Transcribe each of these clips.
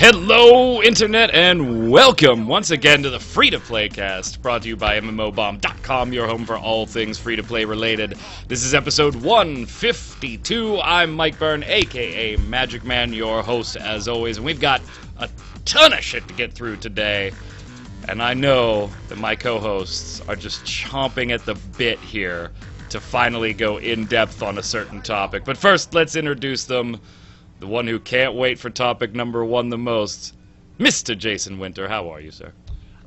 Hello, Internet, and welcome once again to the Free-to-Play Cast, brought to you by MMOBomb.com, your home for all things free-to-play related. This is episode 152. I'm Mike Byrne, aka Magicman, your host as always, and we've got a ton of shit to get through today. And I know that my co-hosts are just chomping at the bit here to finally go in-depth on a certain topic. But first, let's introduce them. The one who can't wait for topic number one the most, Mr. Jason Winter. How are you, sir?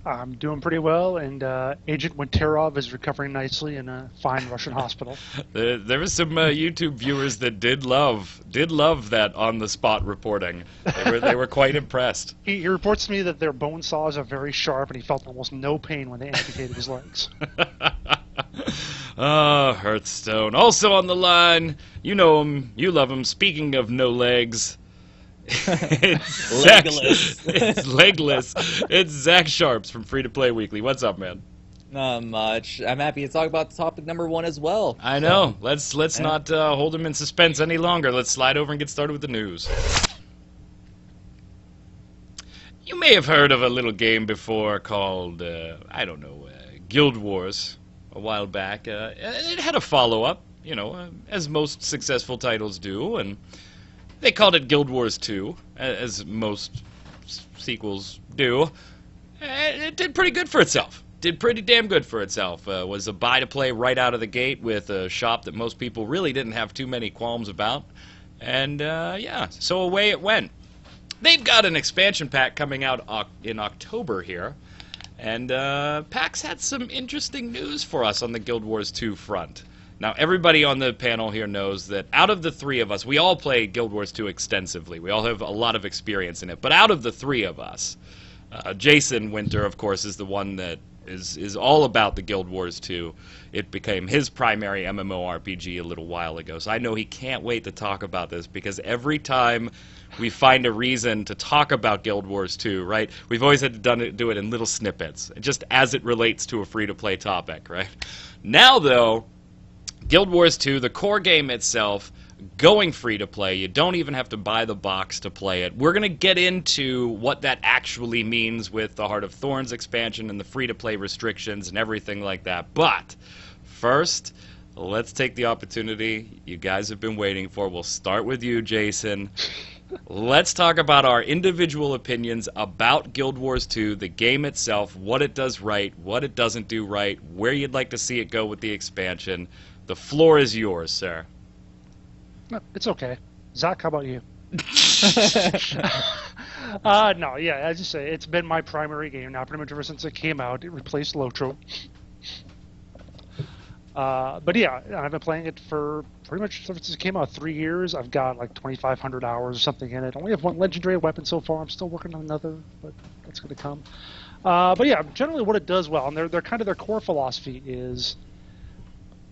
I'm doing pretty well, and Agent Winterov is recovering nicely in a fine Russian hospital. There were some YouTube viewers that did love that on-the-spot reporting. They were quite impressed. He reports to me that their bone saws are very sharp, and he felt almost no pain when they amputated his legs. Ah, Hearthstone. Also on the line, you know him, you love him. Speaking of no legs, it's Legless. It's legless. It's Zach Sharps from Free to Play Weekly. What's up, man? Not much. I'm happy to talk about topic number one as well. I know. Let's not hold him in suspense any longer. Let's slide over and get started with the news. You may have heard of a little game before called, Guild Wars a while back. It had a follow-up, as most successful titles do, and they called it Guild Wars 2, as most sequels do. It did pretty good for itself. Did pretty damn good for itself. Was a buy-to-play right out of the gate with a shop that most people really didn't have too many qualms about. And, so away it went. They've got an expansion pack coming out in October here. And PAX had some interesting news for us on the Guild Wars 2 front. Now, everybody on the panel here knows that out of the three of us, we all play Guild Wars 2 extensively. We all have a lot of experience in it. But out of the three of us, Jason Winter, of course, is the one that is all about the Guild Wars 2. It became his primary MMORPG a little while ago. So I know he can't wait to talk about this, because every time we find a reason to talk about Guild Wars 2, right? We've always had to do it in little snippets, just as it relates to a free-to-play topic, right? Now, though, Guild Wars 2, the core game itself, going free-to-play. You don't even have to buy the box to play it. We're going to get into what that actually means with the Heart of Thorns expansion and the free-to-play restrictions and everything like that. But first, let's take the opportunity you guys have been waiting for. We'll start with you, Jason. Let's talk about our individual opinions about Guild Wars 2, the game itself, what it does right, what it doesn't do right, where you'd like to see it go with the expansion. The floor is yours, sir. No, it's okay. Zach, how about you? No, yeah, as you say, it's been my primary game now pretty much ever since it came out. It replaced Lotro. But yeah, I've been playing it for pretty much since it came out 3 years. I've got like 2,500 hours or something in it. I only have one legendary weapon so far. I'm still working on another, but that's going to come. But yeah, generally what it does well, and their kind of their core philosophy is,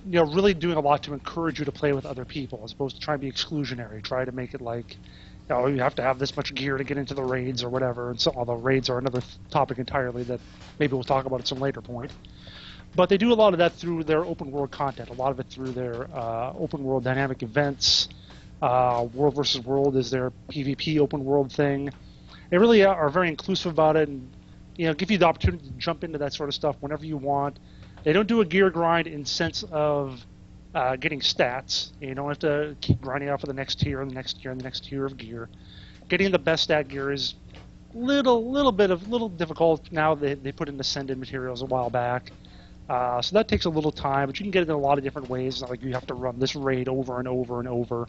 really doing a lot to encourage you to play with other people, as opposed to trying to be exclusionary. Try to make it like, you have to have this much gear to get into the raids or whatever. And so, although raids are another topic entirely that maybe we'll talk about at some later point. But they do a lot of that through their open world content, a lot of it through their open world dynamic events. World versus World is their PvP open world thing. They really are very inclusive about it, and give you the opportunity to jump into that sort of stuff whenever you want. They don't do a gear grind in sense of getting stats. You don't have to keep grinding out for the next tier and the next tier and the next tier of gear. Getting the best stat gear is little difficult now. They put in Ascended materials a while back. So that takes a little time, but you can get it in a lot of different ways. It's not like you have to run this raid over and over and over.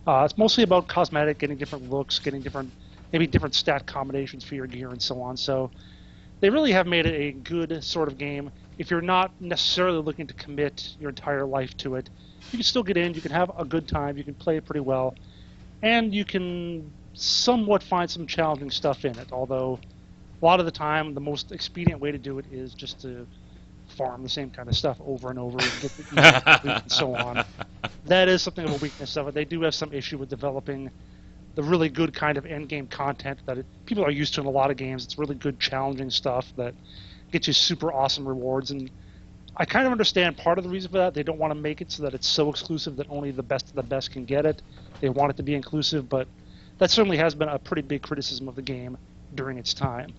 It's mostly about cosmetic, getting different looks, getting maybe different stat combinations for your gear and so on. So they really have made it a good sort of game. If you're not necessarily looking to commit your entire life to it, you can still get in, you can have a good time, you can play it pretty well, and you can somewhat find some challenging stuff in it, although a lot of the time the most expedient way to do it is just to farm the same kind of stuff over and over and get the easy and so on. That is something of a weakness of it. They do have some issue with developing the really good kind of end-game content that people are used to in a lot of games. It's really good, challenging stuff that gets you super awesome rewards, and I kind of understand part of the reason for that. They don't want to make it so that it's so exclusive that only the best of the best can get it. They want it to be inclusive, but that certainly has been a pretty big criticism of the game during its time.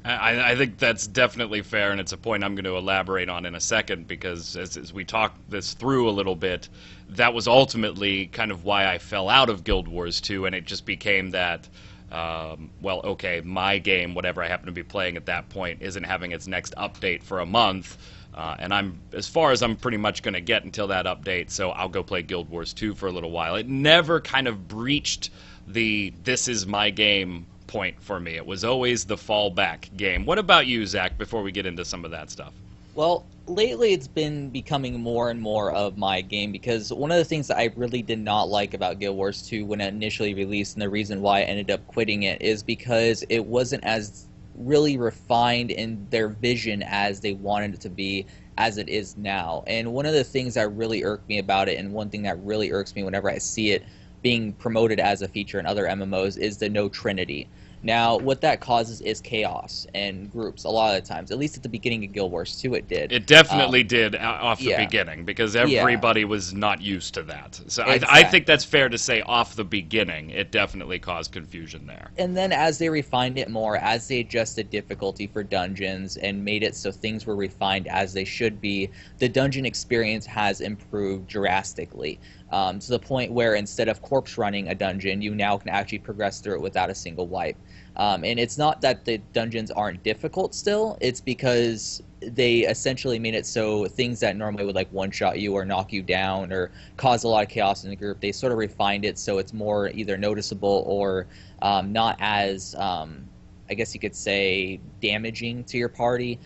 I think that's definitely fair, and it's a point I'm going to elaborate on in a second, because as we talk this through a little bit, that was ultimately kind of why I fell out of Guild Wars 2, and it just became that, well, okay, my game, whatever I happen to be playing at that point, isn't having its next update for a month, and I'm as far as I'm pretty much going to get until that update, so I'll go play Guild Wars 2 for a little while. It never kind of breached the "this is my game" point for me. It was always the fallback game. What about you, Zach, before we get into some of that stuff? Well, lately it's been becoming more and more of my game, because one of the things that I really did not like about Guild Wars 2 when it initially released, and the reason why I ended up quitting it, is because it wasn't as really refined in their vision as they wanted it to be as it is now. And one of the things that really irked me about it, and one thing that really irks me whenever I see it being promoted as a feature in other MMOs, is the no Trinity. Now, what that causes is chaos and groups a lot of the times. At least at the beginning of Guild Wars 2 it did. It definitely did off the yeah. beginning, because everybody was not used to that. So Exactly. I think that's fair to say off the beginning, it definitely caused confusion there. And then as they refined it more, as they adjusted difficulty for dungeons and made it so things were refined as they should be, the dungeon experience has improved drastically. To the point where instead of corpse running a dungeon, you now can actually progress through it without a single wipe. And it's not that the dungeons aren't difficult still, it's because they essentially made it so things that normally would like one-shot you or knock you down or cause a lot of chaos in the group, they sort of refined it so it's more either noticeable or not as, I guess you could say, damaging to your party.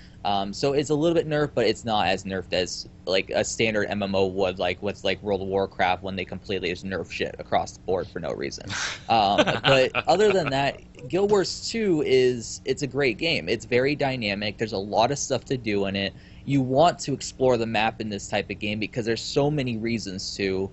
So it's a little bit nerfed, but it's not as nerfed as like a standard MMO would, like with like World of Warcraft, when they completely just nerf shit across the board for no reason. But other than that, Guild Wars 2 it's a great game. It's very dynamic. There's a lot of stuff to do in it. You want to explore the map in this type of game because there's so many reasons to.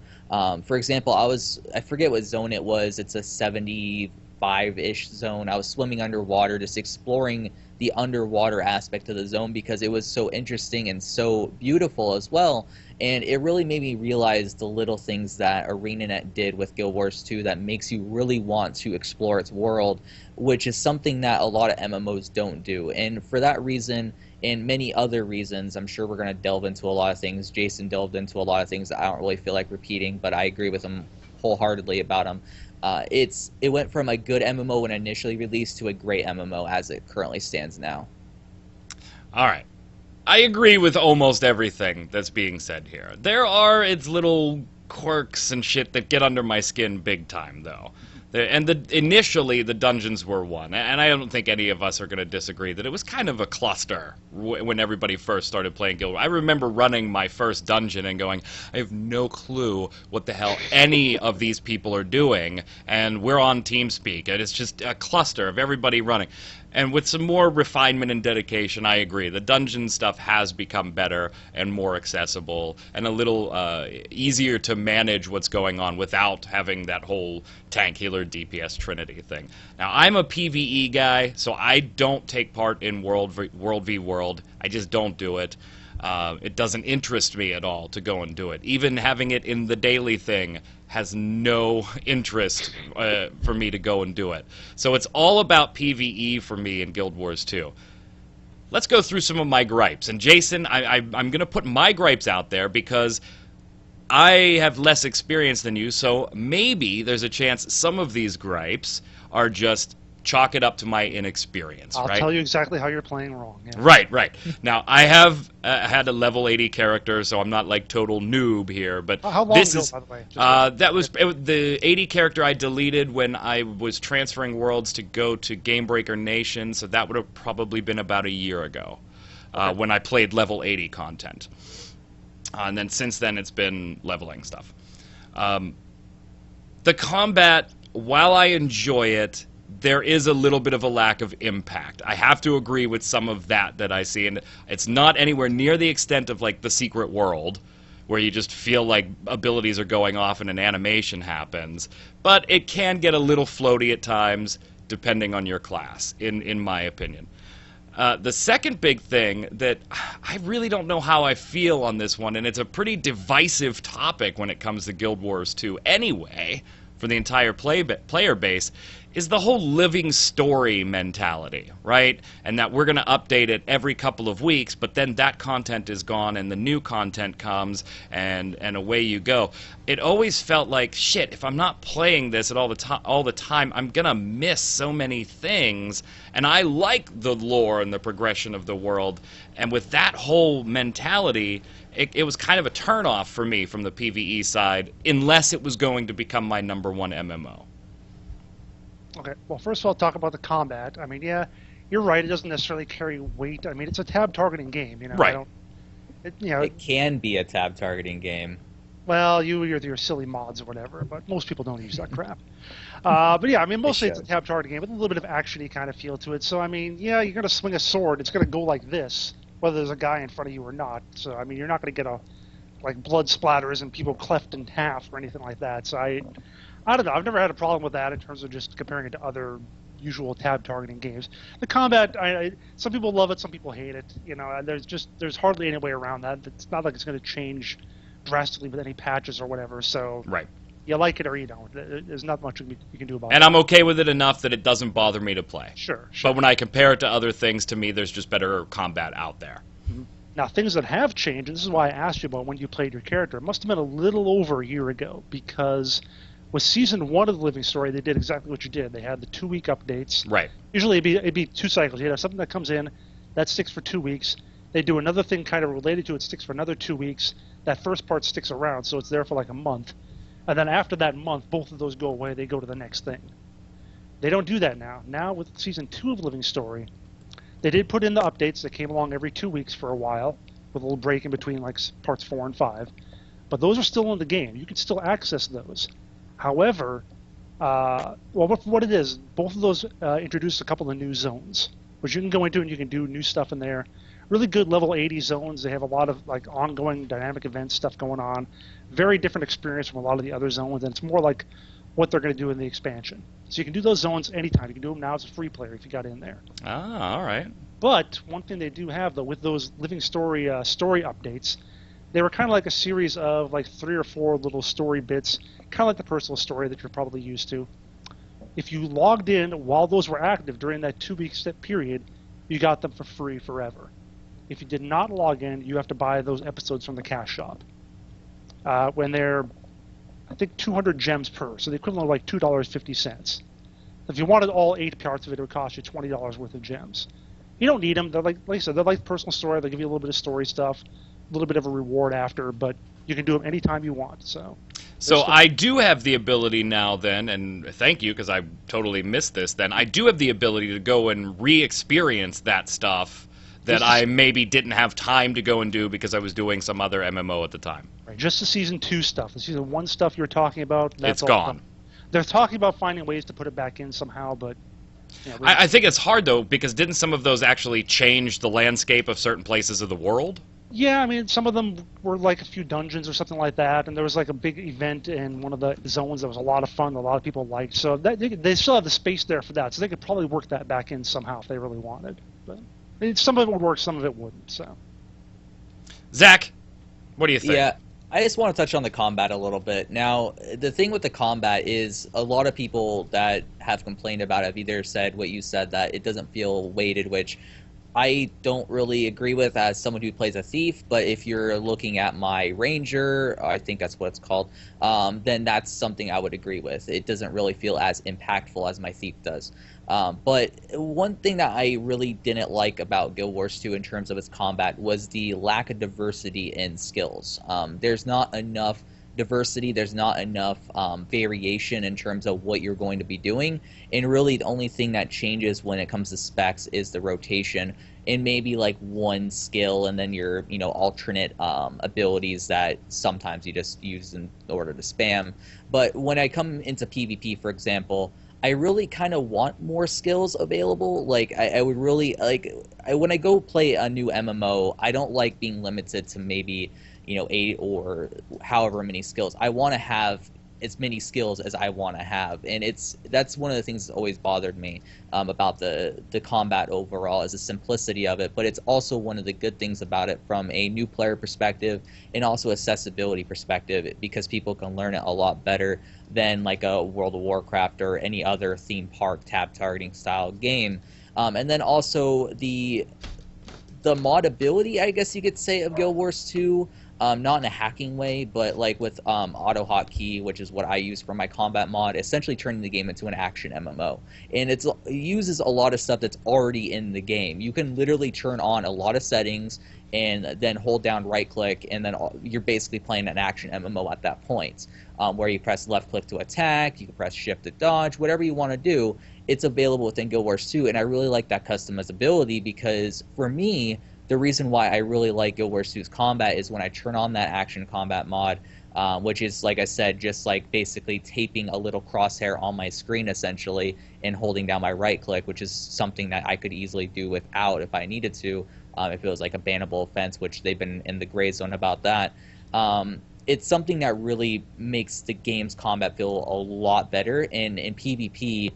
For example, I forget what zone it was. It's a 75-ish zone. I was swimming underwater, just exploring the underwater aspect of the zone because it was so interesting and so beautiful as well. And it really made me realize the little things that ArenaNet did with Guild Wars 2 that makes you really want to explore its world, which is something that a lot of MMOs don't do. And for that reason, and many other reasons, I'm sure we're going to delve into a lot of things. Jason delved into a lot of things that I don't really feel like repeating, but I agree with him wholeheartedly about them. It went from a good MMO when it initially released to a great MMO as it currently stands now. All right. I agree with almost everything that's being said here. There are its little quirks and shit that get under my skin big time, though. Initially, the dungeons were one, and I don't think any of us are going to disagree that it was kind of a cluster when everybody first started playing Guild Wars. I remember running my first dungeon and going, I have no clue what the hell any of these people are doing, and we're on TeamSpeak, and it's just a cluster of everybody running. And with some more refinement and dedication, I agree. The dungeon stuff has become better and more accessible and a little easier to manage what's going on without having that whole tank healer DPS trinity thing. Now, I'm a PvE guy, so I don't take part in World v World. I just don't do it. It doesn't interest me at all to go and do it. Even having it in the daily thing has no interest for me to go and do it. So it's all about PvE for me in Guild Wars 2. Let's go through some of my gripes. And Jason, I'm going to put my gripes out there because I have less experience than you, so maybe there's a chance some of these gripes are just chalk it up to my inexperience. I'll right? tell you exactly how you're playing wrong. Yeah. Right. Now, I have had a level 80 character, so I'm not like total noob here. But How long this ago, is by the way? that was the 80 character I deleted when I was transferring worlds to go to Gamebreaker Nation. So that would have probably been about a year ago when I played level 80 content. And then since then, it's been leveling stuff. The combat, while I enjoy it, there is a little bit of a lack of impact. I have to agree with some of that I see, and it's not anywhere near the extent of like the Secret World, where you just feel like abilities are going off and an animation happens, but it can get a little floaty at times, depending on your class, in my opinion. The second big thing that I really don't know how I feel on this one, and it's a pretty divisive topic when it comes to Guild Wars 2 anyway, for the entire player base is the whole living story mentality, right? And that we're going to update it every couple of weeks, but then that content is gone and the new content comes, and away you go. It always felt like, shit, if I'm not playing this at all the time, I'm going to miss so many things. And I like the lore and the progression of the world. And with that whole mentality, it was kind of a turnoff for me from the PvE side, unless it was going to become my number one MMO. Okay, well, first of all, talk about the combat. I mean, yeah, you're right. It doesn't necessarily carry weight. I mean, it's a tab targeting game. You know, Right. It can be a tab targeting game. Well, you're your silly mods or whatever, but most people don't use that crap. But yeah, I mean, mostly it's a tab targeting game with a little bit of actiony kind of feel to it. So I mean, yeah, you're gonna swing a sword. It's gonna go like this, whether there's a guy in front of you or not. So I mean, you're not gonna get like blood splatters and people cleft in half or anything like that. So I don't know. I've never had a problem with that in terms of just comparing it to other usual tab targeting games. The combat, some people love it, some people hate it. You know, and there's hardly any way around that. It's not like it's going to change drastically with any patches or whatever. So Right. you like it or you don't. There's not much you can do about it. And I'm okay with it enough that it doesn't bother me to play. Sure. But when I compare it to other things, to me, there's just better combat out there. Now, things that have changed, and this is why I asked you about when you played your character, it must have been a little over a year ago, because with Season 1 of the Living Story, they did exactly what you did. They had the 2-week updates. Right. Usually it'd be 2 cycles. You'd have something that comes in, that sticks for 2 weeks. They do another thing kind of related to it, sticks for another 2 weeks. That first part sticks around, so it's there for like a month. And then after that month, both of those go away. They go to the next thing. They don't do that now. Now with Season 2 of Living Story, they did put in the updates that came along every 2 weeks for a while, with a little break in between like parts 4 and 5. But those are still in the game. You can still access those. However, what it is, both of those introduce a couple of new zones, which you can go into and you can do new stuff in there. Really good level 80 zones. They have a lot of like ongoing dynamic event stuff going on. Very different experience from a lot of the other zones, and it's more like what they're going to do in the expansion. So you can do those zones anytime. You can do them now as a free player if you got in there. Ah, all right. But one thing they do have, though, with those Living Story story updates, they were kind of like a series of like 3 or 4 little story bits, kind of like the personal story that you're probably used to. If you logged in while those were active during that 2-week period, you got them for free forever. If you did not log in, you have to buy those episodes from the cash shop. When they're, I think, 200 gems per, so the equivalent of like $2.50. If you wanted all 8 parts of it, it would cost you $20 worth of gems. You don't need them. They're like I said, they're like personal story. They give you a little bit of story stuff, a little bit of a reward after, but you can do them anytime you want. So I do have the ability now then, and thank you because I totally missed this then, I do have the ability to go and re-experience that stuff that I maybe didn't have time to go and do because I was doing some other MMO at the time. Right, just the Season 2 stuff. The Season 1 stuff you're talking about, that's it's gone. They're talking about finding ways to put it back in somehow, but... You know, I think it's hard, though, because didn't some of those actually change the landscape of certain places of the world? Yeah, I mean, some of them were like a few dungeons or something like that, and there was like a big event in one of the zones that was a lot of fun, that a lot of people liked. So they still have the space there for that, so they could probably work that back in somehow if they really wanted. But some of it would work, some of it wouldn't. So, Zach, what do you think? Yeah, I just want to touch on the combat a little bit. Now, the thing with the combat is a lot of people that have complained about it have either said what you said, that it doesn't feel weighted, which I don't really agree with as someone who plays a thief, but if you're looking at my ranger, I think that's what it's called, then that's something I would agree with. It doesn't really feel as impactful as my thief does. But one thing that I really didn't like about Guild Wars 2 in terms of its combat was the lack of diversity in skills. There's not enough diversity, there's not enough variation in terms of what you're going to be doing, and really the only thing that changes when it comes to specs is the rotation and maybe like one skill and then your alternate abilities that sometimes you just use in order to spam. But when I come into PvP, for example, I really kind of want more skills available. Like I would really like when I go play a new MMO, I don't like being limited to maybe 8 or however many skills. I want to have as many skills as I want to have, and that's one of the things that's always bothered me about the combat overall, is the simplicity of it. But it's also one of the good things about it from a new player perspective and also accessibility perspective, because people can learn it a lot better than like a World of Warcraft or any other theme park tab targeting style game. And then also the modability, I guess you could say, of Guild Wars 2. Not in a hacking way, but like with auto hotkey, which is what I use for my combat mod, essentially turning the game into an action MMO. And it uses a lot of stuff that's already in the game. You can literally turn on a lot of settings and then hold down right click, and then you're basically playing an action MMO at that point, where you press left click to attack, you can press shift to dodge, whatever you want to do. It's available within Guild Wars 2, and I really like that customizability, because for me, the reason why I really like Guild Wars 2's combat is when I turn on that action combat mod, which is, like I said, just like basically taping a little crosshair on my screen essentially and holding down my right click, which is something that I could easily do without if I needed to, if it was like a bannable offense, which they've been in the gray zone about that. It's something that really makes the game's combat feel a lot better, and in PvP,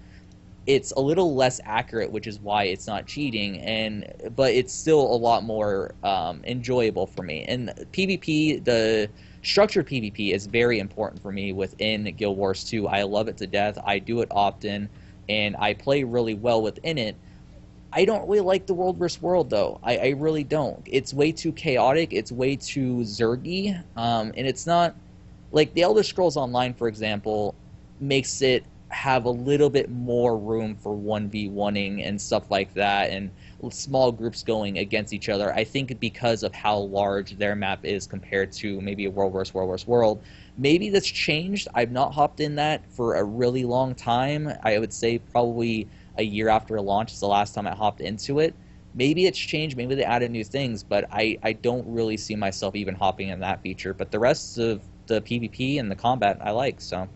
it's a little less accurate, which is why it's not cheating, but it's still a lot more enjoyable for me. And PvP, the structured PvP is very important for me within Guild Wars 2. I love it to death. I do it often, and I play really well within it. I don't really like the world versus world, though. I really don't. It's way too chaotic. It's way too zergy, and it's not like the Elder Scrolls Online, for example, makes it have a little bit more room for 1v1ing and stuff like that, and small groups going against each other. I think because of how large their map is compared to maybe a World vs. World vs. World. Maybe that's changed. I've not hopped in that for a really long time. I would say probably a year after launch is the last time I hopped into it. Maybe it's changed. Maybe they added new things, but I don't really see myself even hopping in that feature. But the rest of the PvP and the combat I like, so...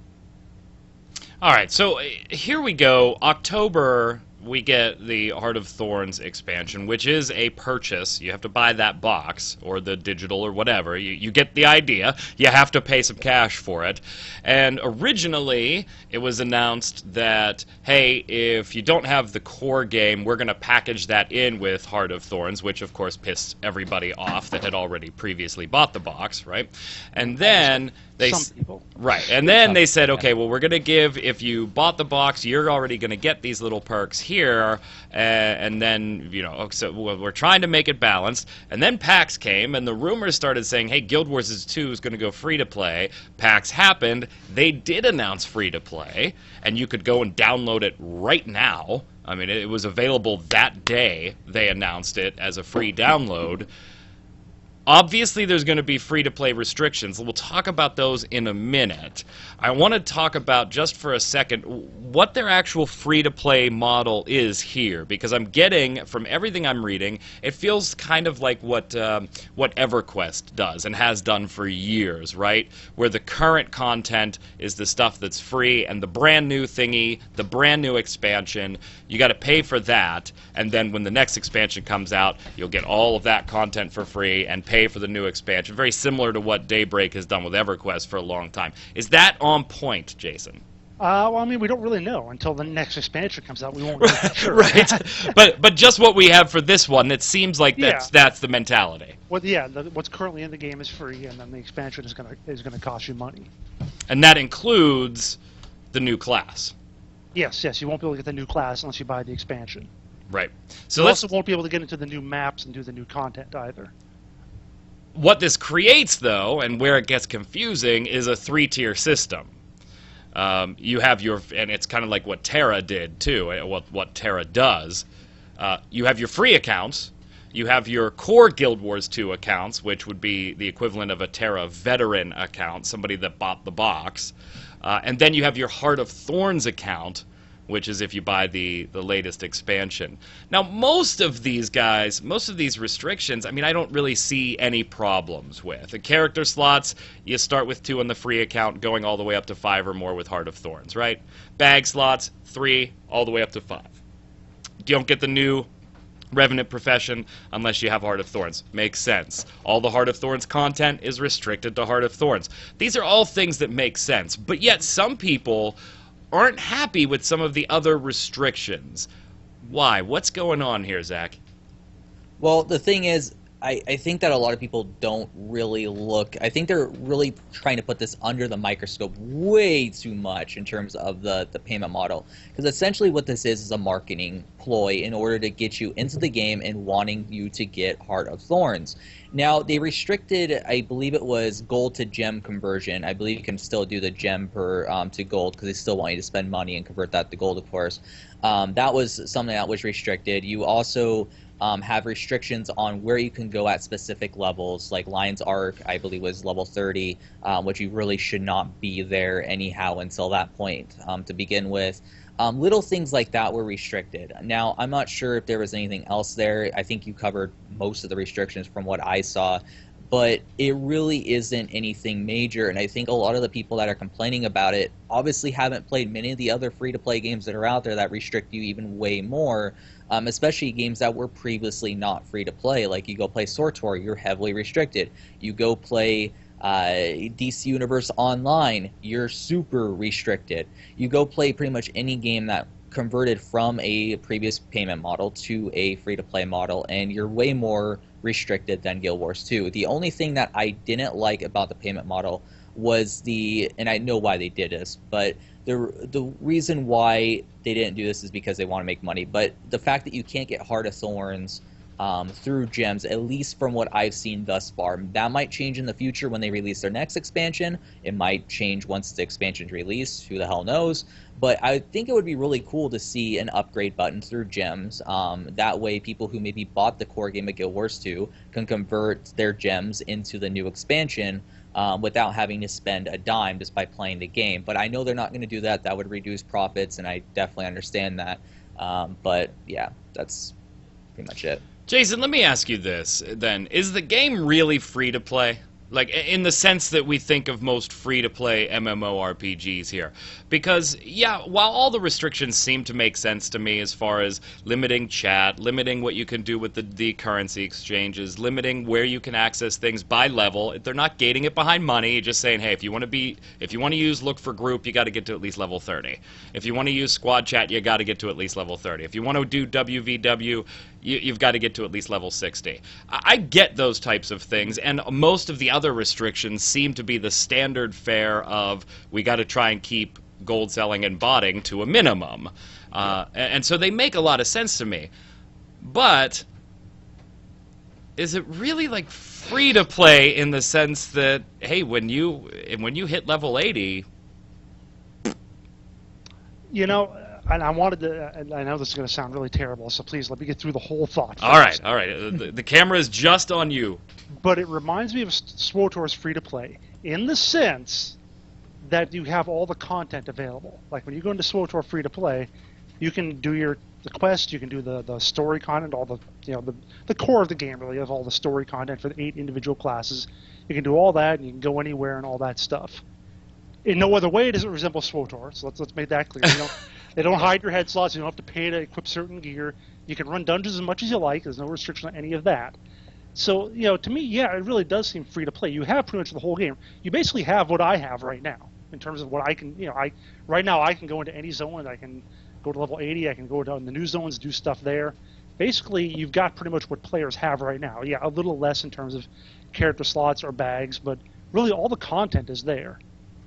All right, so here we go. October, we get the Heart of Thorns expansion, which is a purchase. You have to buy that box, or the digital, or whatever. You get the idea. You have to pay some cash for it. And originally, it was announced that, hey, if you don't have the core game, we're going to package that in with Heart of Thorns, which, of course, pissed everybody off that had already previously bought the box, right? And then... Some people. Right, and then they said, okay, well, we're going to give, if you bought the box, you're already going to get these little perks here, and then, you know, so we're trying to make it balanced. And then PAX came, and the rumors started saying, hey, Guild Wars 2 is going to go free-to-play. PAX happened. They did announce free-to-play, and you could go and download it right now. I mean, it was available that day. They announced it as a free download. Obviously, there's going to be free-to-play restrictions. We'll talk about those in a minute. I want to talk about, just for a second, what their actual free-to-play model is here, because I'm getting, from everything I'm reading, it feels kind of like what EverQuest does and has done for years, right? Where the current content is the stuff that's free, and the brand new thingy, the brand new expansion, you got to pay for that, and then when the next expansion comes out, you'll get all of that content for free and pay for the new expansion. Very similar to what Daybreak has done with EverQuest for a long time. Is that on point, Jason? Well, I mean, we don't really know until the next expansion comes out. We won't know for sure. Right, but just what we have for this one, it seems like that's the mentality. Well, yeah, what's currently in the game is free, and then the expansion is gonna cost you money. And that includes the new class. Yes, you won't be able to get the new class unless you buy the expansion. Right. So you also won't be able to get into the new maps and do the new content either. What this creates, though, and where it gets confusing, is a three-tier system. You have your, and it's kind of like what Terra did too. What Terra does. You have your free accounts. You have your core Guild Wars 2 accounts, which would be the equivalent of a Terra veteran account, somebody that bought the box. And then you have your Heart of Thorns account, which is if you buy the latest expansion. Now, most of these restrictions, I mean, I don't really see any problems with. The character slots, you start with 2 on the free account, going all the way up to 5 or more with Heart of Thorns, right? Bag slots, 3, all the way up to 5. You don't get the new Revenant profession unless you have Heart of Thorns. Makes sense. All the Heart of Thorns content is restricted to Heart of Thorns. These are all things that make sense, but yet some people aren't happy with some of the other restrictions. Why? What's going on here, Zach? Well, the thing is, I think that a lot of people don't really look. I think they're really trying to put this under the microscope way too much in terms of the payment model. Because essentially what this is a marketing ploy in order to get you into the game and wanting you to get Heart of Thorns. Now, they restricted, I believe it was gold to gem conversion. I believe you can still do the gem to gold because they still want you to spend money and convert that to gold, of course. That was something that was restricted. You also have restrictions on where you can go at specific levels, like Lion's Arc, I believe, was level 30, which you really should not be there anyhow until that point to begin with. Little things like that were restricted. Now, I'm not sure if there was anything else there. I think you covered most of the restrictions from what I saw, but it really isn't anything major, and I think a lot of the people that are complaining about it obviously haven't played many of the other free-to-play games that are out there that restrict you even way more, especially games that were previously not free-to-play. Like, you go play SWTOR, you're heavily restricted. You go play DC Universe Online, you're super restricted. You go play pretty much any game that converted from a previous payment model to a free-to-play model, and you're way more restricted than Guild Wars 2. The only thing that I didn't like about the payment model was and I know why they did this, but the reason why they didn't do this is because they want to make money, but the fact that you can't get Heart of Thorns through gems, at least from what I've seen thus far. That might change in the future when they release their next expansion. It might change once the expansion's released. Who the hell knows? But I think it would be really cool to see an upgrade button through gems. That way, people who maybe bought the core game of Guild Wars 2 can convert their gems into the new expansion without having to spend a dime just by playing the game. But I know they're not going to do that. That would reduce profits, and I definitely understand that. But yeah, that's pretty much it. Jason, let me ask you this, then. Is the game really free to play? Like, in the sense that we think of most free-to-play MMORPGs here. Because, yeah, while all the restrictions seem to make sense to me as far as limiting chat, limiting what you can do with the currency exchanges, limiting where you can access things by level, they're not gating it behind money, just saying, hey, if you want to use Look for Group, you got to get to at least level 30. If you want to use Squad Chat, you got to get to at least level 30. If you want to do WVW, you've got to get to at least level 60. I get those types of things, and most of the other restrictions seem to be the standard fare of we got to try and keep gold selling and botting to a minimum. And so they make a lot of sense to me. But is it really like free to play in the sense that, hey, when you hit level 80... You know, and I wanted to, and I know this is going to sound really terrible, so please let me get through the whole thought first. All right. The camera is just on you. But it reminds me of SWTOR's free-to-play, in the sense that you have all the content available. Like, when you go into SWTOR free-to-play, you can do the quest, you can do the story content, all the core of the game, really, of all the story content for the 8 individual classes. You can do all that, and you can go anywhere and all that stuff. In no other way does it resemble SWTOR, so let's make that clear. They don't hide your head slots. You don't have to pay to equip certain gear. You can run dungeons as much as you like. There's no restriction on any of that. So, to me, yeah, it really does seem free to play. You have pretty much the whole game. You basically have what I have right now in terms of what I can, right now I can go into any zone. I can go to level 80. I can go down the new zones, do stuff there. Basically, you've got pretty much what players have right now. Yeah, a little less in terms of character slots or bags, but really all the content is there.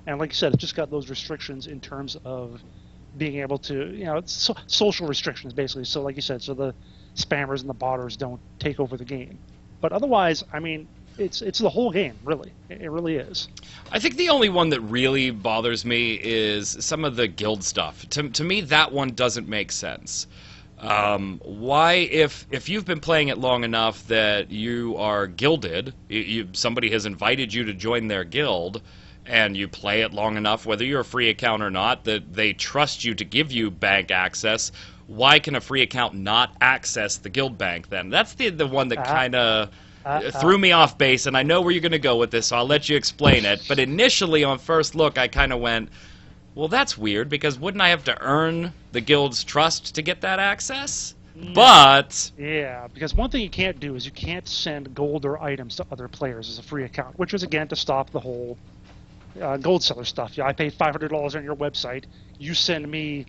And like you said, it's just got those restrictions in terms of being able to, it's social restrictions, basically. So like you said, so the spammers and the botters don't take over the game. But otherwise, I mean, it's the whole game, really. It really is. I think the only one that really bothers me is some of the guild stuff. To me, that one doesn't make sense. Why, if you've been playing it long enough that you are guilded, somebody has invited you to join their guild, and you play it long enough, whether you're a free account or not, that they trust you to give you bank access, why can a free account not access the guild bank then? That's the one that kind of threw me off base, and I know where you're going to go with this, so I'll let you explain it. But initially, on first look, I kind of went, well, that's weird, because wouldn't I have to earn the guild's trust to get that access? No. But Yeah, because one thing you can't do is you can't send gold or items to other players as a free account, which was again to stop the whole gold seller stuff. Yeah, I paid $500 on your website. You send me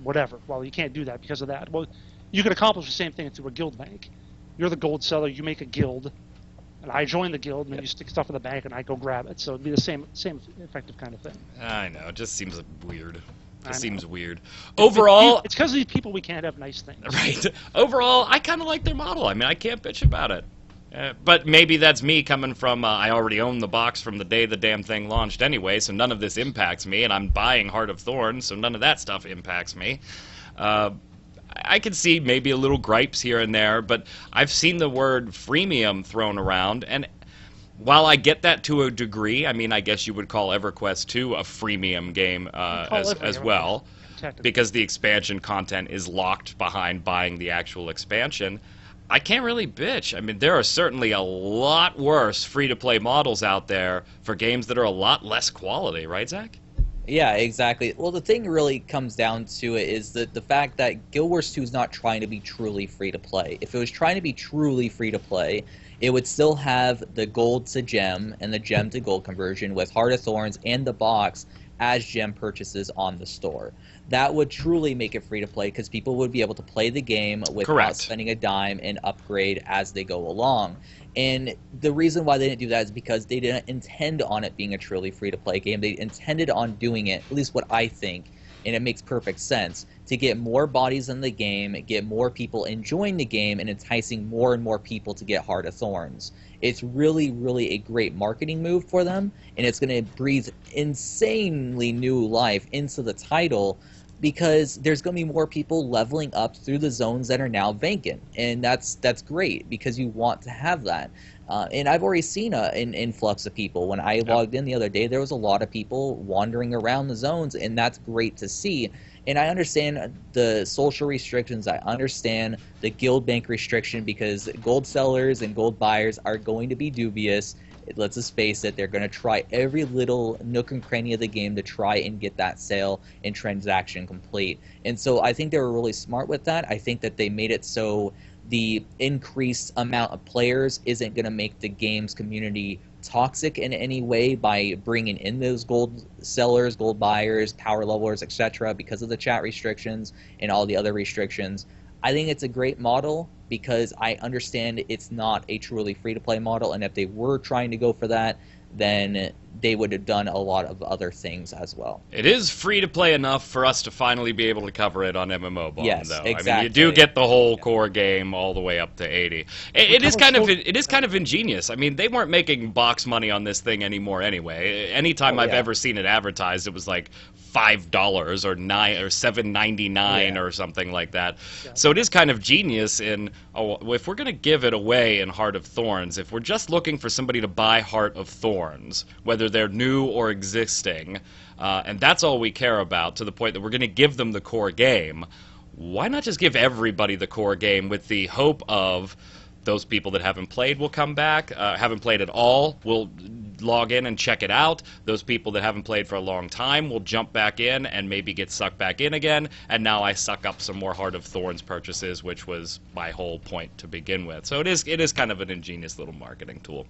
whatever. Well, you can't do that because of that. Well, you can accomplish the same thing through a guild bank. You're the gold seller. You make a guild, and I join the guild, and then you stick stuff in the bank, and I go grab it. So it'd be the same effective kind of thing. I know, it just seems weird. Just I seems know. weird. Overall, It's because of these people we can't have nice things. right. Overall, I kind of like their model. I mean, I can't bitch about it. But maybe that's me coming from, I already own the box from the day the damn thing launched anyway, so none of this impacts me, and I'm buying Heart of Thorns, so none of that stuff impacts me. I could see maybe a little gripes here and there, but I've seen the word freemium thrown around, and while I get that to a degree, I mean, I guess you would call EverQuest 2 a freemium game as well, because the expansion content is locked behind buying the actual expansion. I can't really bitch. I mean, there are certainly a lot worse free-to-play models out there for games that are a lot less quality, right, Zach? Yeah, exactly. Well, the thing really comes down to it is the fact that Guild Wars 2 is not trying to be truly free-to-play. If it was trying to be truly free-to-play, it would still have the gold to gem and the gem to gold conversion with Heart of Thorns and the box as gem purchases on the store. That would truly make it free to play because people would be able to play the game without spending a dime and upgrade as they go along. And the reason why they didn't do that is because they didn't intend on it being a truly free to play game. They intended on doing it, at least what I think, and it makes perfect sense, to get more bodies in the game, get more people enjoying the game, and enticing more and more people to get Heart of Thorns. It's really, really a great marketing move for them, and it's going to breathe insanely new life into the title because there's going to be more people leveling up through the zones that are now vacant, and that's great because you want to have that. And I've already seen an influx of people. When I logged in the other day, there was a lot of people wandering around the zones, and that's great to see. And I understand the social restrictions. I understand the guild bank restriction because gold sellers and gold buyers are going to be dubious. Let's just face it, they're going to try every little nook and cranny of the game to try and get that sale and transaction complete. And so I think they were really smart with that. I think that they made it so the increased amount of players isn't going to make the game's community toxic in any way by bringing in those gold sellers, gold buyers, power levelers, etc. because of the chat restrictions and all the other restrictions. I think it's a great model because I understand it's not a truly free-to-play model, and if they were trying to go for that, then they would have done a lot of other things as well. It is free to play enough for us to finally be able to cover it on MMO Bomb, yes, though. Exactly. I mean, you do get the whole core game all the way up to 80. It is kind of ingenious. I mean, they weren't making box money on this thing anymore anyway. Anytime I've ever seen it advertised, it was like $5 or $7.99 or something like that. Yeah. So it is kind of genius in, if we're going to give it away in Heart of Thorns, if we're just looking for somebody to buy Heart of Thorns, whether they're new or existing, and that's all we care about, to the point that we're going to give them the core game, why not just give everybody the core game with the hope of those people that haven't played will come back, haven't played at all will log in and check it out. Those people that haven't played for a long time will jump back in and maybe get sucked back in again, and now I suck up some more Heart of Thorns purchases, which was my whole point to begin with. So it is kind of an ingenious little marketing tool.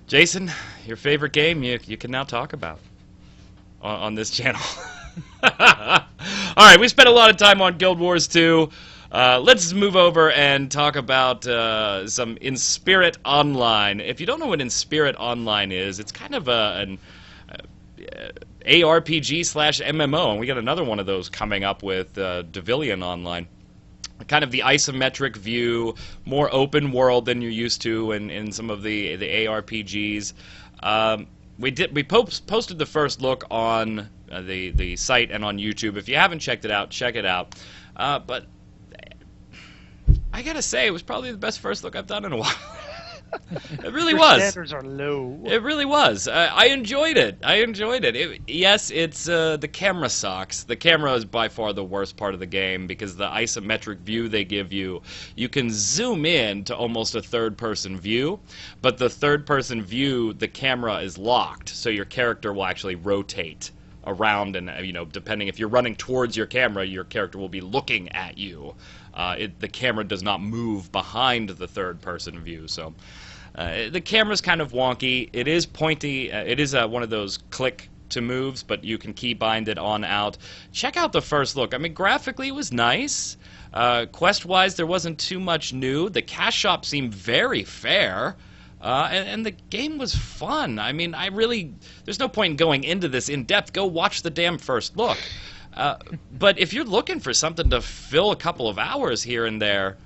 Jason, your favorite game you can now talk about on this channel. All right, we spent a lot of time on Guild Wars 2. Let's move over and talk about some Inspirit Online. If you don't know what Inspirit Online is, it's kind of an ARPG/MMO, and we got another one of those coming up with Devilian Online. Kind of the isometric view, more open world than you're used to in some of the ARPGs. We posted the first look on the site and on YouTube. If you haven't checked it out, check it out. But I gotta say, it was probably the best first look I've done in a while. It really was. Standards are low. It really was. I enjoyed it. Yes, it's the camera sucks. The camera is by far the worst part of the game because the isometric view they give you, you can zoom in to almost a third-person view, but the third-person view, the camera is locked, so your character will actually rotate around, and depending if you're running towards your camera, your character will be looking at you. The camera does not move behind the third-person view, so the camera's kind of wonky. It is pointy. It is one of those click to moves, but you can keybind it on out. Check out the first look. I mean, graphically it was nice. Quest-wise, there wasn't too much new. The cash shop seemed very fair. And the game was fun. I mean, there's no point in going into this in depth. Go watch the damn first look. But if you're looking for something to fill a couple of hours here and there,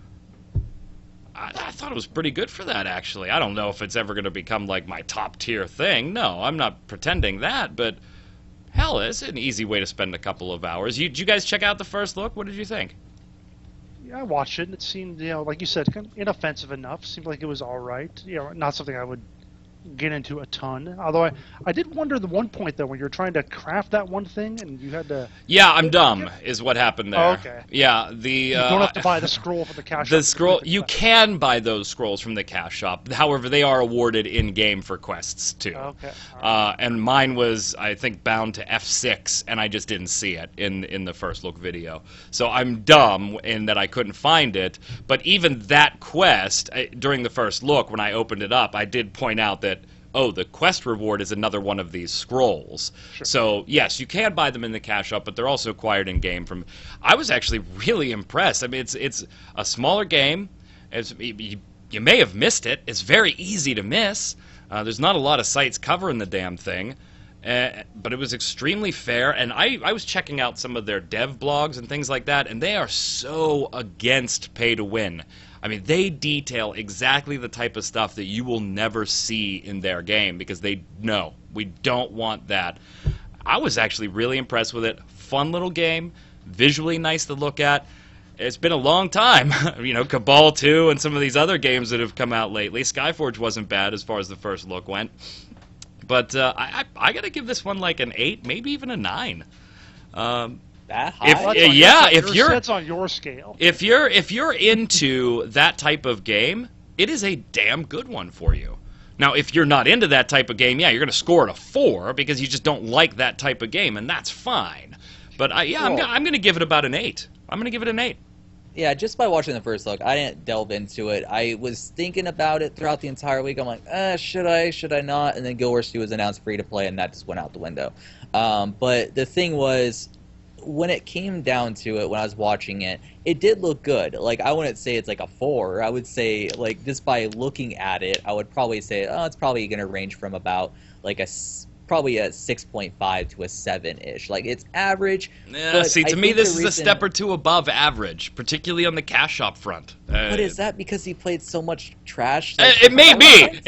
I thought it was pretty good for that, actually. I don't know if it's ever going to become like my top tier thing. No, I'm not pretending that, but hell, it's an easy way to spend a couple of hours. Did you guys check out the first look? What did you think? Yeah, I watched it, and it seemed, like you said, kind of inoffensive enough. Seemed like it was all right. Not something I would get into a ton. Although I did wonder the one point, though, when you're trying to craft that one thing, and you had to... Yeah, I'm dumb, is what happened there. Oh, okay. Yeah, you don't have to buy the scroll from the cash shop. The scroll, you can buy those scrolls from the cash shop. However, they are awarded in-game for quests, too. Okay. And mine was, I think, bound to F6, and I just didn't see it in the first look video. So I'm dumb in that I couldn't find it, but even that quest, during the first look, when I opened it up, I did point out that, oh, the quest reward is another one of these scrolls. Sure. So, yes, you can buy them in the cash shop, but they're also acquired in-game from... I was actually really impressed. I mean, it's a smaller game. You may have missed it. It's very easy to miss. There's not a lot of sites covering the damn thing. But it was extremely fair, and I was checking out some of their dev blogs and things like that, and they are so against pay-to-win. I mean, they detail exactly the type of stuff that you will never see in their game because they know we don't want that. I was actually really impressed with it. Fun little game, visually nice to look at. It's been a long time. Cabal 2 and some of these other games that have come out lately. Skyforge wasn't bad as far as the first look went. But I got to give this one like an 8, maybe even a 9. That high? If you're that's on your scale. If you're into that type of game, it is a damn good one for you. Now, if you're not into that type of game, you're going to score it a 4 because you just don't like that type of game, and that's fine. But I'm going to give it about an 8. I'm going to give it an 8. Yeah, just by watching the first look, I didn't delve into it. I was thinking about it throughout the entire week. I'm like, should I not? And then Guild Wars 2 was announced free to play, and that just went out the window. But the thing was, when it came down to it, when I was watching it, it did look good. Like, I wouldn't say it's like a 4. I would say, like, just by looking at it, I would probably say, it's probably going to range from about like probably a 6.5 to a 7-ish. Like, it's average. Yeah, see, to me, this is a step or two above average, particularly on the cash shop front. But is that because he played so much trash? It may be.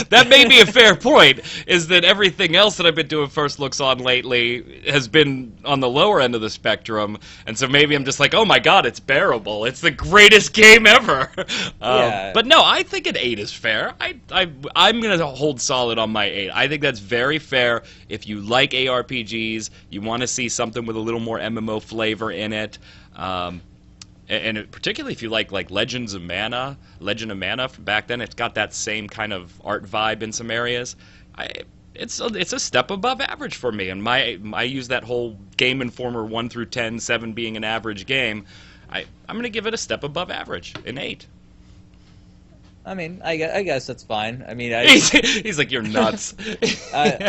That may be a fair point, is that everything else that I've been doing first looks on lately has been on the lower end of the spectrum, and so maybe I'm just like, oh my god, it's bearable. It's the greatest game ever. But no, I think an 8 is fair. I'm going to hold solid on my 8. I think that's very fair. If you like ARPGs, you want to see something with a little more MMO flavor in it, and particularly if you like Legend of Mana from back then, it's got that same kind of art vibe in some areas. It's a step above average for me, and I use that whole Game Informer 1 through 10, 7 being an average game. I'm going to give it a step above average, an 8. I mean, I guess that's fine. I mean, he's like, you're nuts. Like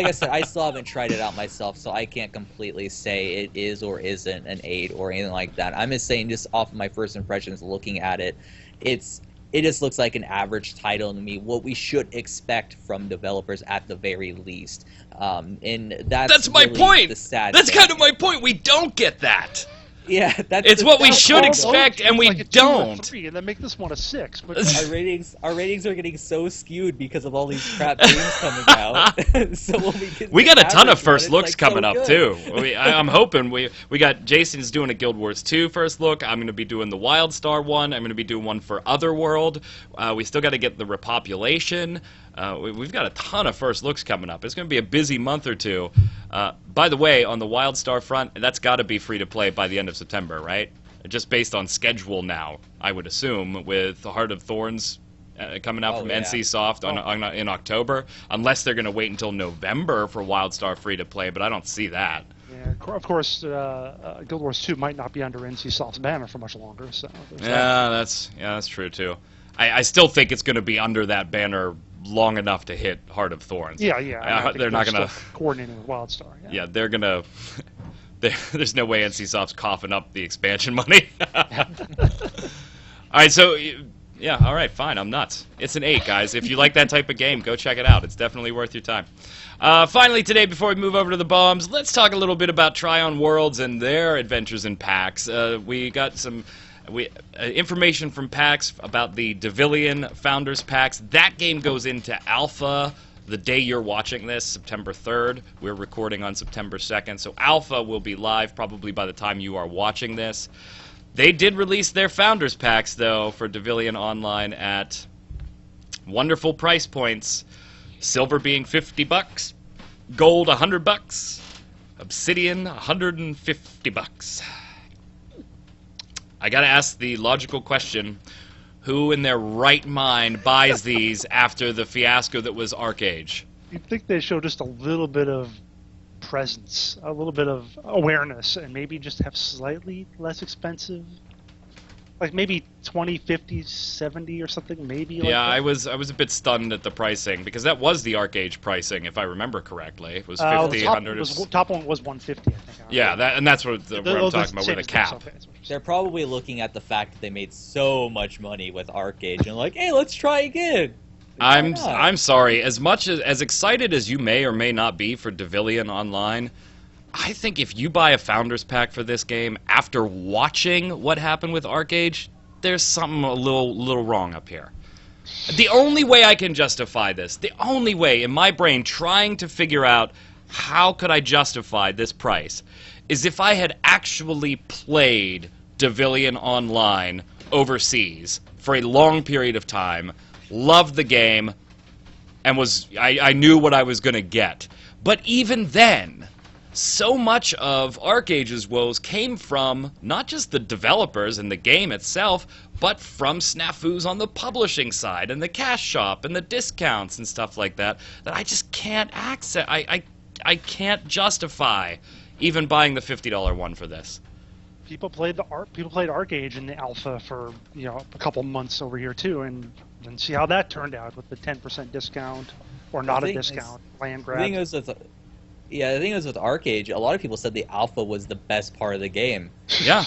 I said, I still haven't tried it out myself, so I can't completely say it is or isn't an 8 or anything like that. I'm just saying, just off of my first impressions looking at it, it just looks like an average title to me, what we should expect from developers at the very least. And that's my really point. The sad that's thing. Kind of my point. We don't get that. Yeah, it's what we should expect, and we don't. 3, and then make this one a 6. But our ratings are getting so skewed because of all these crap games coming out. So we got a ton of first looks coming up too. I'm hoping we got Jason's doing a Guild Wars 2 first look. I'm going to be doing the WildStar one. I'm going to be doing one for Otherworld. We still got to get the Repopulation. We've got a ton of first looks coming up. It's going to be a busy month or two. By the way, on the WildStar front, that's got to be free to play by the end of September, right? Just based on schedule now, I would assume, with the Heart of Thorns coming out from yeah. NCSoft in October, unless they're going to wait until November for WildStar free to play. But I don't see that. Yeah, of course, Guild Wars 2 might not be under NCSoft's banner for much longer. So that's true too. I still think it's going to be under that banner long enough to hit Heart of Thorns. Yeah. They're not going to coordinating with WildStar. Yeah, they're going to. There's no way NCSoft's coughing up the expansion money. All right, so yeah, all right, fine. I'm nuts. It's an 8, guys. If you like that type of game, go check it out. It's definitely worth your time. Finally, today, before we move over to the bombs, let's talk a little bit about Trion Worlds and their adventures in PAX. We got some information from PAX about the Devilian Founders PAX. That game goes into alpha the day you're watching this, September 3rd. We're recording on September 2nd, so alpha will be live probably by the time you are watching this. They did release their Founders Packs, though, for Devilian Online at wonderful price points. Silver being $50, gold $100, obsidian $150. I gotta ask the logical question: who in their right mind buys these after the fiasco that was Arcage? You'd think they show just a little bit of presence, a little bit of awareness, and maybe just have slightly less expensive, like maybe 20, 50, 70 or something, maybe. Yeah, I was a bit stunned at the pricing, because that was the Arcage pricing, if I remember correctly. It was the 50, top, 100. top one was 150, I think. Yeah, that's what I'm talking about with the cap. They're probably looking at the fact that they made so much money with Arcage and like, hey, let's try again. I'm sorry. As much as excited as you may or may not be for Devilian Online, I think if you buy a Founders Pack for this game after watching what happened with Arcage, there's something a little wrong up here. The only way I can justify this, the only way in my brain trying to figure out how could I justify this price, is if I had actually played Devilian Online overseas for a long period of time, loved the game, and I knew what I was going to get. But even then, so much of Arcage's woes came from not just the developers and the game itself, but from snafus on the publishing side and the cash shop and the discounts and stuff like that I just can't access. I can't justify even buying the $50 one for this. People played Arcage in the alpha for a couple months over here too, and see how that turned out with the 10% discount or not a discount, land grab. The thing is with Arcage, a lot of people said the alpha was the best part of the game. Yeah.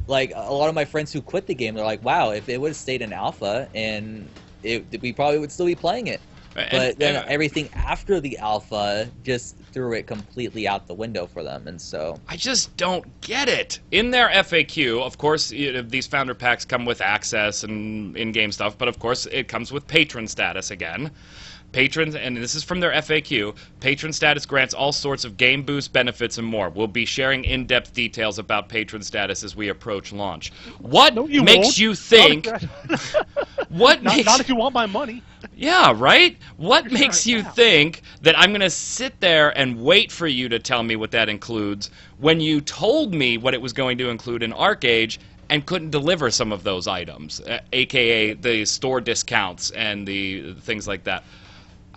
Like, a lot of my friends who quit the game, they're like, wow, if it would have stayed in alpha, and we probably would still be playing it. But then everything after the alpha just threw it completely out the window for them, and so I just don't get it. In their FAQ, of course, these founder packs come with access and in-game stuff, but of course it comes with patron status again. Patrons, and this is from their FAQ, patron status grants all sorts of game boost benefits and more. We'll be sharing in-depth details about patron status as we approach launch. What makes you think... Not if you want my money. Yeah, right? What makes you think that I'm going to sit there and wait for you to tell me what that includes when you told me what it was going to include in Arcage and couldn't deliver some of those items, a.k.a. the store discounts and the things like that?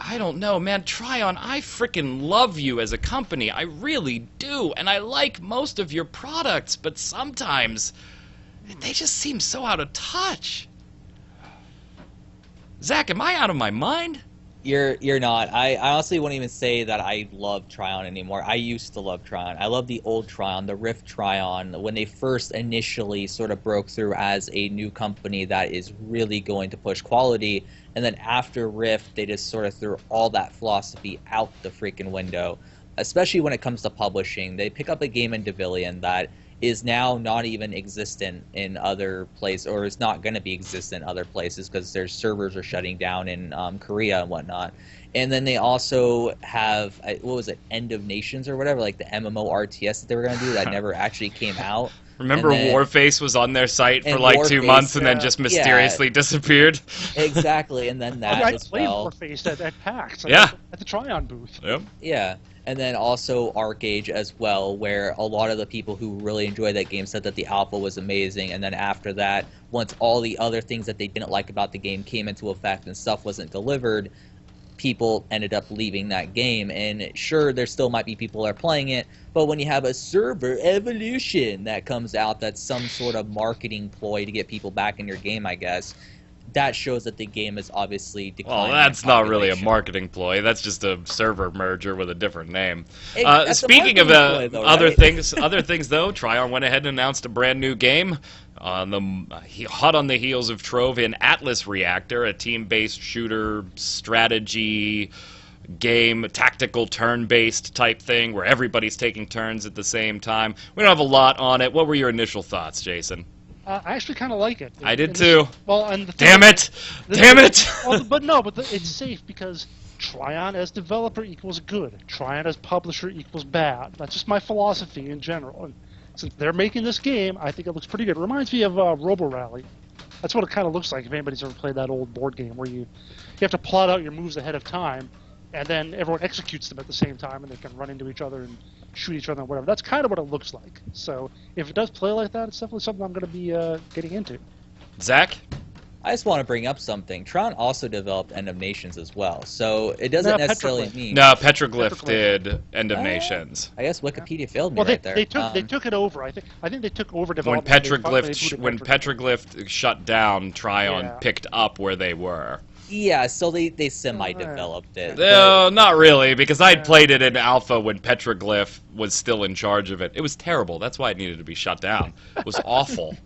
I don't know, man. Trion, I freaking love you as a company. I really do. And I like most of your products, but sometimes they just seem so out of touch. Zach, am I out of my mind? You're not. I honestly wouldn't even say that I love Trion anymore. I used to love Trion. I love the old Trion, the Rift Trion, when they first initially sort of broke through as a new company that is really going to push quality. And then after Rift, they just sort of threw all that philosophy out the freaking window, especially when it comes to publishing. They pick up a game in Devilian that is now not even existent in other places, or is not going to be existent in other places because their servers are shutting down in Korea and whatnot. And then they also have, what was it, End of Nations or whatever, like the MMO RTS that they were going to do that never actually came out. Remember then Warface was on their site for and like 2 months and then yeah. just mysteriously disappeared? exactly, and then that I as played well. Warface at PAX, Yeah. at the Trion booth. Yep. Yeah, and then also Arcade as well, where a lot of the people who really enjoyed that game said that the alpha was amazing, and then after that, once all the other things that they didn't like about the game came into effect and stuff wasn't delivered, people ended up leaving that game. And sure, there still might be people that are playing it, but when you have a server evolution that comes out that's some sort of marketing ploy to get people back in your game, I guess, that shows that the game is obviously declining. Well, that's not really a population. marketing ploy. That's just a server merger with a different name. That's a Speaking of marketing ploy, though, other right? things though, Trion went ahead and announced a brand new game. Hot on the heels of Trove in Atlas Reactor, a team-based shooter strategy game, tactical turn-based type thing where everybody's taking turns at the same time. We don't have a lot on it. What were your initial thoughts, Jason? I actually kind of like it. I did too. Well, and the Damn it! Damn it! Well, but no, but it's safe because Trion as developer equals good. Trion as publisher equals bad. That's just my philosophy in general. And since they're making this game, I think it looks pretty good. It reminds me of Robo Rally. That's what it kind of looks like if anybody's ever played that old board game where you have to plot out your moves ahead of time, and then everyone executes them at the same time, and they can run into each other and shoot each other and whatever. That's kind of what it looks like. So if it does play like that, it's definitely something I'm going to be getting into. Zach? I just want to bring up something. Tron also developed End of Nations as well, so it doesn't necessarily Petroglyph. mean. No, Petroglyph did End of Nations. I guess Wikipedia failed me Well, right there. they took it over. I think they took over When development. Petroglyph shut down, Trion Yeah. picked up where they were. Yeah, so they semi-developed it. No, not really, because I'd Yeah. played it in alpha when Petroglyph was still in charge of it. It was terrible. That's why it needed to be shut down. It was awful.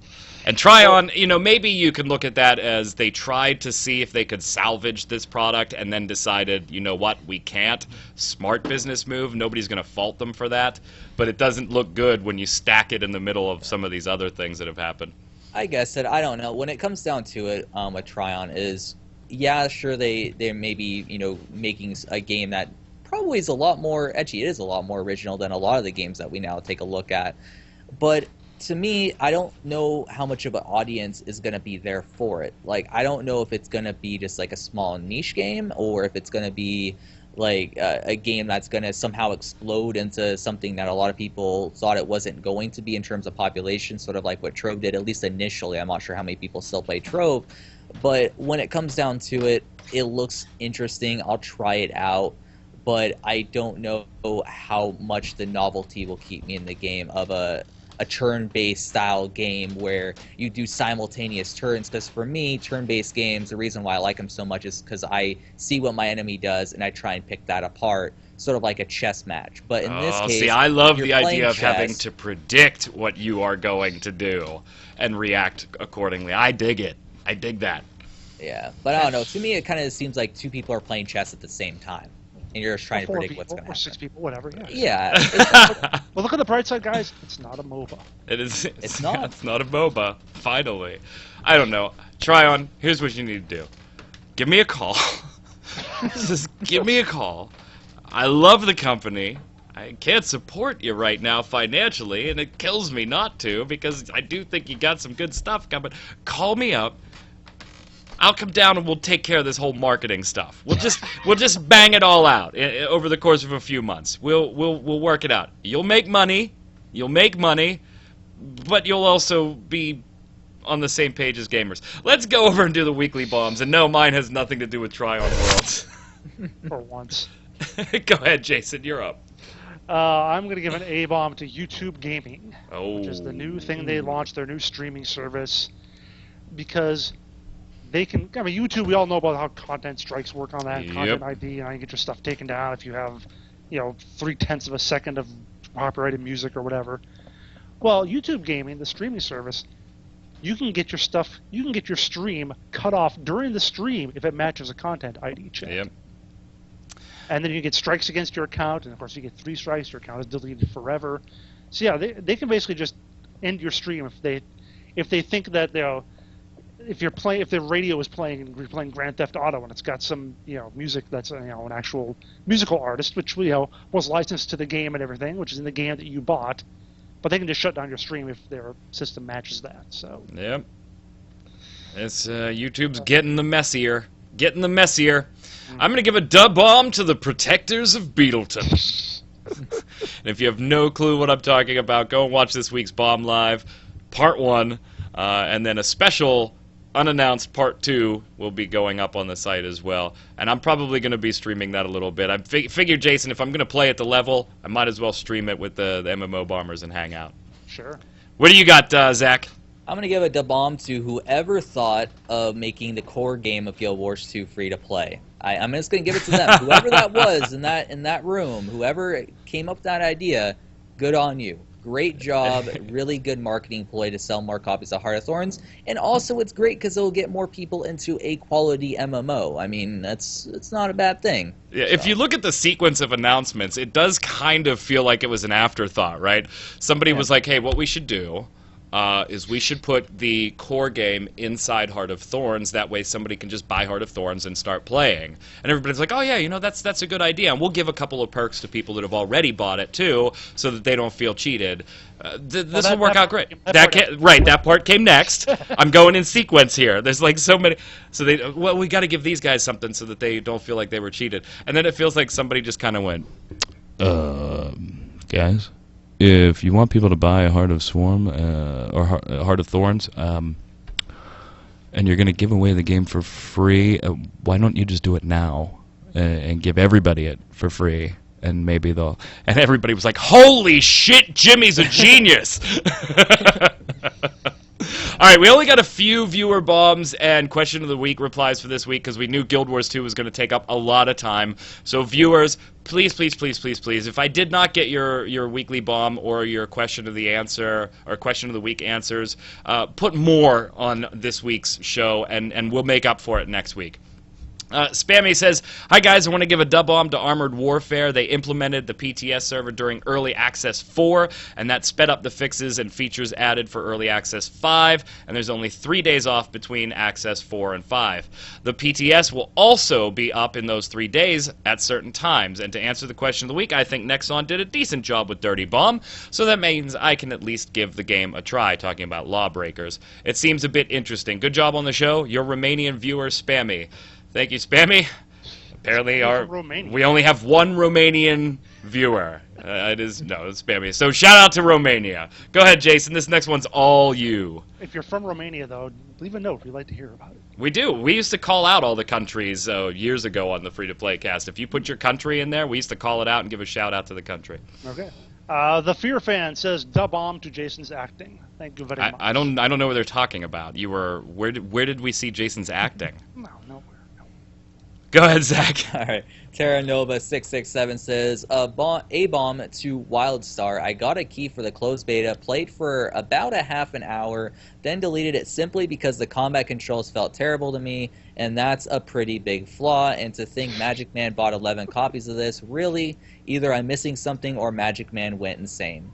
And Trion, maybe you can look at that as they tried to see if they could salvage this product and then decided, you know what, we can't. Smart business move. Nobody's going to fault them for that. But it doesn't look good when you stack it in the middle of some of these other things that have happened. I guess that I don't know. When it comes down to it, with Trion is, yeah, sure they're maybe making a game that probably is a lot more edgy. It is a lot more original than a lot of the games that we now take a look at. But to me, I don't know how much of an audience is going to be there for it. Like, I don't know if it's going to be just like a small niche game, or if it's going to be like a game that's going to somehow explode into something that a lot of people thought it wasn't going to be in terms of population, sort of like what Trove did, at least initially. I'm not sure how many people still play Trove. But when it comes down to it, it looks interesting. I'll try it out. But I don't know how much the novelty will keep me in the game of a turn-based style game where you do simultaneous turns. Because for me, turn-based games, the reason why I like them so much is because I see what my enemy does and I try and pick that apart, sort of like a chess match. But in this case, see, I love the you're playing idea of having chess. to predict what you are going to do and react accordingly. I dig it. I dig that. Yeah, but I don't know. To me, it kind of seems like two people are playing chess at the same time, and you're just trying to Four predict people, what's going to or happen. 6 people, whatever. Yeah. Yeah, Well, look at the bright side, guys. It's not a MOBA. It is. It's not. It's not a MOBA. Finally, I don't know. Trion, here's what you need to do. Give me a call. Just give me a call. I love the company. I can't support you right now financially, and it kills me not to because I do think you got some good stuff coming. Call me up. I'll come down and we'll take care of this whole marketing stuff. We'll just bang it all out over the course of a few months. We'll work it out. You'll make money, but you'll also be on the same page as gamers. Let's go over and do the weekly bombs. And no, mine has nothing to do with Trion Worlds. For once. Go ahead, Jason. You're up. I'm going to give an A-bomb to YouTube Gaming, Oh. which is the new thing they launched, their new streaming service, because they can. I mean, YouTube. We all know about how content strikes work on that. Yep. Content ID, and you get your stuff taken down if you have, 0.3 of a second of copyrighted music or whatever. Well, YouTube Gaming, the streaming service, you can get your stuff. You can get your stream cut off during the stream if it matches a content ID check. Yep. And then you get strikes against your account, and of course you get 3 strikes. Your account is deleted forever. So yeah, they can basically just end your stream if they think that if the radio is playing and you're playing Grand Theft Auto and it's got some music that's an actual musical artist which was licensed to the game and everything, which is in the game that you bought, but they can just shut down your stream if their system matches that. So Yep. It's YouTube's getting the messier. Getting the messier. I'm going to give a dub bomb to the protectors of Beetleton. And if you have no clue what I'm talking about, go and watch this week's Bomb Live, Part 1, and then a special unannounced Part 2 will be going up on the site as well. And I'm probably going to be streaming that a little bit. I figured, Jason, if I'm going to play at the level, I might as well stream it with the MMO bombers and hang out. sure. What do you got, Zach? I'm going to give a dub bomb to whoever thought of making the core game of Guild Wars 2 free to play. I'm just going to give it to them. Whoever that was in that room, whoever came up with that idea, good on you. Great job. Really good marketing ploy to sell more copies of Heart of Thorns. And also it's great because it'll get more people into a quality MMO. I mean, it's not a bad thing. Yeah, if you look at the sequence of announcements, it does kind of feel like it was an afterthought, right? Somebody was like, hey, what we should do is we should put the core game inside Heart of Thorns. That way somebody can just buy Heart of Thorns and start playing. And everybody's like, oh yeah, you know, that's a good idea. And we'll give a couple of perks to people that have already bought it too, so that they don't feel cheated. This will work out great. That part came next. I'm going in sequence here. There's like so many. So we got to give these guys something so that they don't feel like they were cheated. And then it feels like somebody just kind of went, guys, if you want people to buy Heart of Swarm or Heart of Thorns, and you're going to give away the game for free, why don't you just do it now and give everybody it for free? And maybe they'll... And everybody was like, holy shit, Jimmy's a genius! All right, we only got a few viewer bombs and question of the week replies for this week because we knew Guild Wars 2 was going to take up a lot of time. So viewers, please, please, please, please, please, if I did not get your weekly bomb or your question of the answer or question of the week answers, put more on this week's show and we'll make up for it next week. Spammy says, hi guys, I want to give a dub bomb to Armored Warfare. They implemented the PTS server during Early Access 4, and that sped up the fixes and features added for Early Access 5, and there's only 3 days off between Access 4 and 5. The PTS will also be up in those 3 days at certain times, and to answer the question of the week, I think Nexon did a decent job with Dirty Bomb, so that means I can at least give the game a try, talking about Lawbreakers. It seems a bit interesting. Good job on the show. Your Romanian viewer, Spammy. Thank you, Spammy. Apparently, we only have one Romanian viewer. It's Spammy. So shout out to Romania. Go ahead, Jason. This next one's all you. If you're from Romania, though, leave a note. We'd like to hear about it. We do. We used to call out all the countries years ago on the Free-to-Play cast. If you put your country in there, we used to call it out and give a shout out to the country. Okay. The Fear Fan says, dub bomb to Jason's acting. Thank you very much. I don't know what they're talking about. Where did we see Jason's acting? Nowhere. Go ahead, Zach. All right. Terra Nova 667 says, a bomb to Wildstar. I got a key for the closed beta, played for about a half an hour, then deleted it simply because the combat controls felt terrible to me, and that's a pretty big flaw. And to think magicman bought 11 copies of this, really, either I'm missing something or magicman went insane.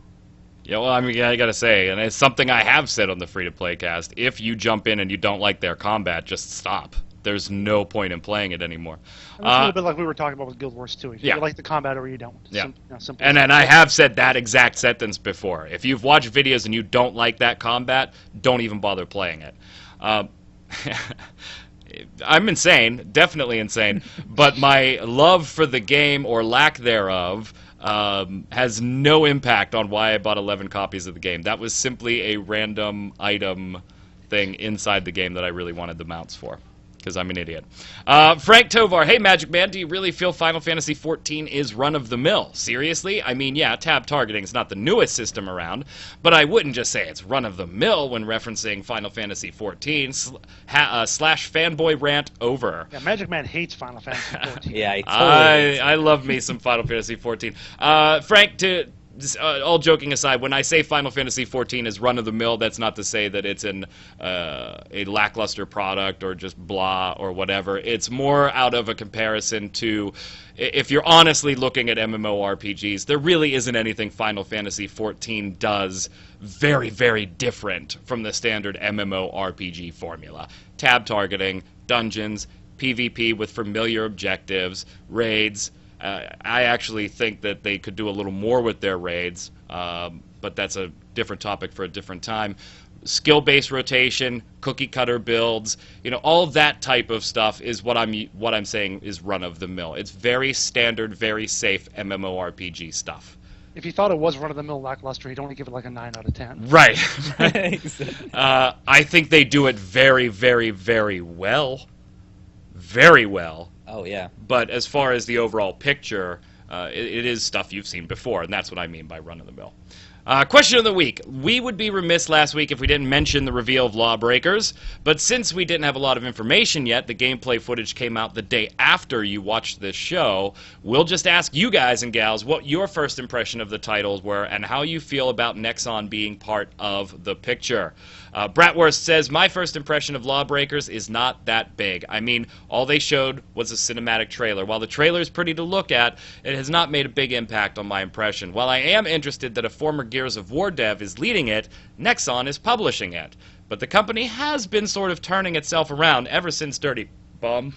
Yeah, well, I mean, I gotta say, and it's something I have said on the Free-to-Play cast, if you jump in and you don't like their combat, just stop. There's no point in playing it anymore. It's a little bit like we were talking about with Guild Wars 2. If you like the combat or you don't. Yeah. Simple And I have said that exact sentence before. If you've watched videos and you don't like that combat, don't even bother playing it. I'm insane, definitely insane, but my love for the game or lack thereof has no impact on why I bought 11 copies of the game. That was simply a random item thing inside the game that I really wanted the mounts for. Because I'm an idiot. Frank Tovar, hey Magic Man, do you really feel Final Fantasy XIV is run-of-the-mill? Seriously? I mean, yeah, tab targeting is not the newest system around, but I wouldn't just say it's run-of-the-mill when referencing Final Fantasy XIV slash fanboy rant over. Yeah, Magic Man hates Final Fantasy XIV. Yeah, he totally I love me some Final Fantasy XIV. Frank, all joking aside, when I say Final Fantasy XIV is run-of-the-mill, that's not to say that it's a lackluster product or just blah or whatever. It's more out of a comparison to, if you're honestly looking at MMORPGs, there really isn't anything Final Fantasy XIV does very, very different from the standard MMORPG formula. Tab targeting, dungeons, PvP with familiar objectives, raids. I actually think that they could do a little more with their raids, but that's a different topic for a different time. Skill-based rotation, cookie-cutter builds, all of that type of stuff is what I'm saying is run-of-the-mill. It's very standard, very safe MMORPG stuff. If you thought it was run-of-the-mill lackluster, he'd only give it like a 9 out of 10. Right. I think they do it very, very, very well. Very well. Oh, yeah. But as far as the overall picture, it is stuff you've seen before, and that's what I mean by run-of-the-mill. Question of the week. We would be remiss last week if we didn't mention the reveal of Lawbreakers, but since we didn't have a lot of information yet, the gameplay footage came out the day after you watched this show, we'll just ask you guys and gals what your first impression of the titles were and how you feel about Nexon being part of the picture. Bratwurst says, my first impression of Lawbreakers is not that big. I mean, all they showed was a cinematic trailer. While the trailer is pretty to look at, it has not made a big impact on my impression. While I am interested that a former Gears of War dev is leading it, Nexon is publishing it. But the company has been sort of turning itself around ever since Dirty Bomb,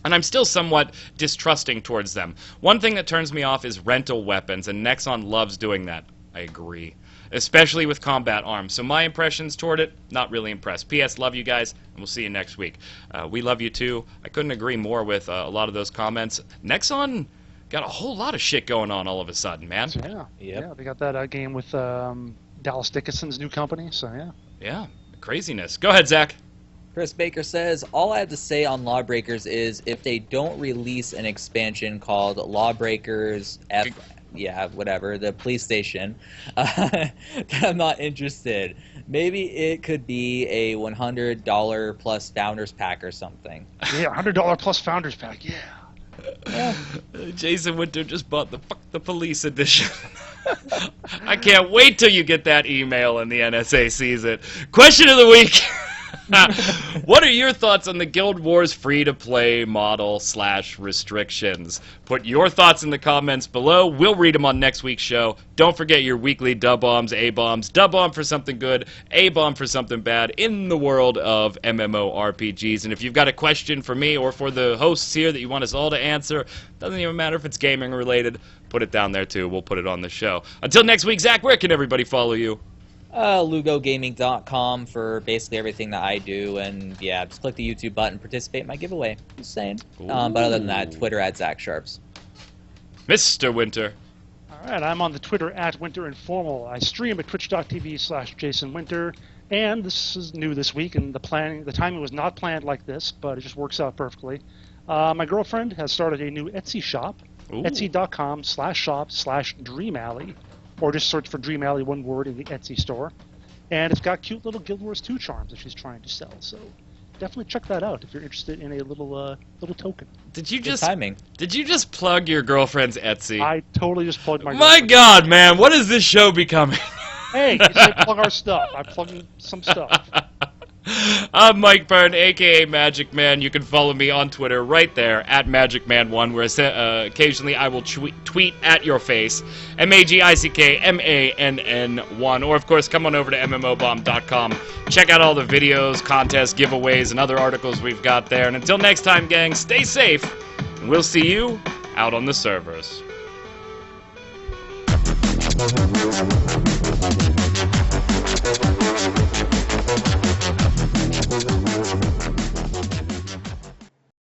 and I'm still somewhat distrusting towards them. One thing that turns me off is rental weapons, and Nexon loves doing that. I agree. Especially with combat arms. So my impressions toward it, not really impressed. P.S. Love you guys, and we'll see you next week. We love you too. I couldn't agree more with a lot of those comments. Nexon got a whole lot of shit going on all of a sudden, man. Yeah, they got that game with Dallas Dickinson's new company, so yeah. Yeah, craziness. Go ahead, Zach. Chris Baker says, all I have to say on Lawbreakers is if they don't release an expansion called Lawbreakers the police station, I'm not interested. Maybe it could be a $100 plus Founders Pack or something. Yeah, $100 plus Founders Pack, yeah. Jason Winter just bought the Fuck the Police edition. I can't wait till you get that email and the NSA sees it. Question of the week. What are your thoughts on the Guild Wars free-to-play model / restrictions? Put your thoughts in the comments below. We'll read them on next week's show. Don't forget your weekly dub-bombs, A-bombs. Dub-bomb for something good, A-bomb for something bad in the world of MMORPGs. And if you've got a question for me or for the hosts here that you want us all to answer, doesn't even matter if it's gaming related, put it down there too. We'll put it on the show. Until next week, Zach, where can everybody follow you? LugoGaming.com for basically everything that I do, and yeah, just click the YouTube button, participate in my giveaway. Just saying. But other than that, Twitter at Zach Sharps. Mr. Winter. All right, I'm on the Twitter at Winter Informal. I stream at twitch.tv/JasonWinter, and this is new this week, and the timing was not planned like this, but it just works out perfectly. My girlfriend has started a new Etsy shop, etsy.com/shop/Dream Alley. Or just search for Dream Alley, one word, in the Etsy store. And it's got cute little Guild Wars 2 charms that she's trying to sell. So definitely check that out if you're interested in a little token. Did you just plug your girlfriend's Etsy? I totally just plugged my My God, man, what is this show becoming? Hey, you say plug our stuff. I'm plugging some stuff. I'm Mike Byrne, a.k.a. Magic Man. You can follow me on Twitter right there, at MagicMan1, where occasionally I will tweet at your face, MAGICKMANN1. Or, of course, come on over to MMOBomb.com. Check out all the videos, contests, giveaways, and other articles we've got there. And until next time, gang, stay safe, and we'll see you out on the servers.